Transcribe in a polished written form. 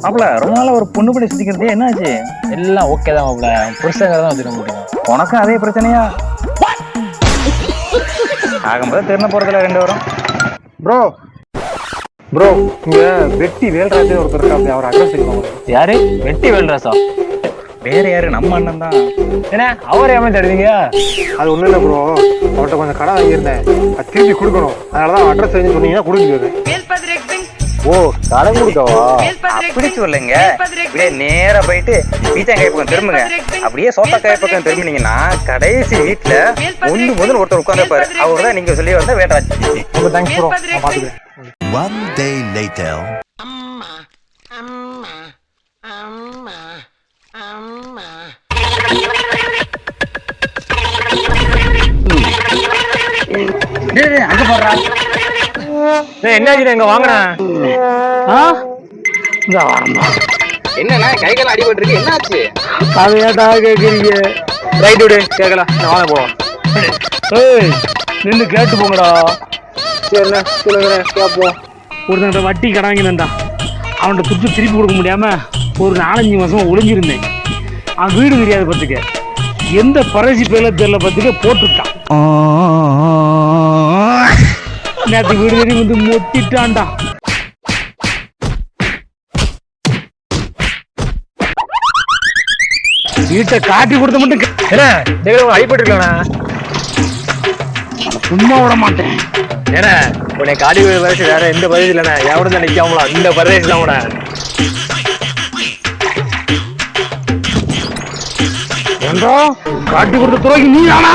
மாப்பிள ரொம்ப நாளா ஒரு பொண்ணு படி சுத்திக்கிறது என்னாச்சு? எல்லாம் ஓகே தான் மாப்பிள, புருஷங்க தான் வச்சுக்க முடியும். உனக்கும் அதே பிரச்சனையா? ஆகும்போது திரும்ப போறதுல 2 வரும். ப்ரோ ப்ரோ இங்க வெட்டி வேல்ராஜே ஒருத்தர் இருக்காப்ல, அவர் அட்ரஸ் தெரியுமா? யாரு? வெட்டி வேல்ராசா? வேற யாரு? நம்ம அண்ணன் தான். என்ன அவர் ஏமா தருவீங்க? அது ஒண்ணும் இல்லை ப்ரோ, அவர்கிட்ட கொஞ்சம் கடன் வாங்கியிருந்தேன், அது திருப்பி கொடுக்கணும். அதனாலதான் அட்ரஸ் தெரிஞ்சு சொன்னீங்கன்னா கொடுத்துருக்கேன். ஓ, கடன் கொடுக்கவா? அப்படி சொல்லுங்க. அப்படியே நேரா போயிட்டு பீச்சாங்காய் பக்கம் திரும்புங்க. அப்படியே சோத்தாக்காய் பக்கம் திரும்பினீங்கன்னா கடைசி வீட்டுல முதல் ஒருத்தர் உட்கார்ந்துருப்பாரு. அவர் தான் நீங்க சொல்லி வந்த வேட்ராஜ். ரொம்ப தேங்க்ஸ் ப்ரோ, நான் பாத்துக்கிறேன். One day later. அங்க போடுறா. என்னாச்சு எங்க வாங்கினேன்? என்னன்னா கைகள் அடிபட்டு இருக்கு, என்னாச்சு? அது ஏட்டா கேக்குறீங்க? ரைட் விடு, கேட்கலாம், வாங்க போவோம். ஏய், நின்று கேட்டு போங்கடா. சரிண்ணே, சொல்லுங்க கேட்போம். ஒருத்தன் வட்டி கடன் வாங்கினேன்டா, அவன்கிட்ட துட்டு திருப்பி கொடுக்க முடியாம ஒரு 4-5 மாசமா ஒளிஞ்சிருந்தேன். அவன் வீடு தெரியாது பத்துக்க, எந்த பரசி பேர்ல தெரியல பத்துக்க போட்டுட்டான். நேற்று வீடு தெரிய வந்து மொத்திட்டான்டா. வீட்டை காட்டி கொடுத்த மட்டும் என்ன அடிபட்டு இருக்கானா? சும்மா விட மாட்டேன். ஏன்னா உன்னை காடி வயசு வேற எந்த பதவி இல்லைண்ணே, எவனு தான் நிக்காமலா இந்த பரதேசி தான் உன. காட்டி கொடுத்த துறைக்கு நீ ஆனா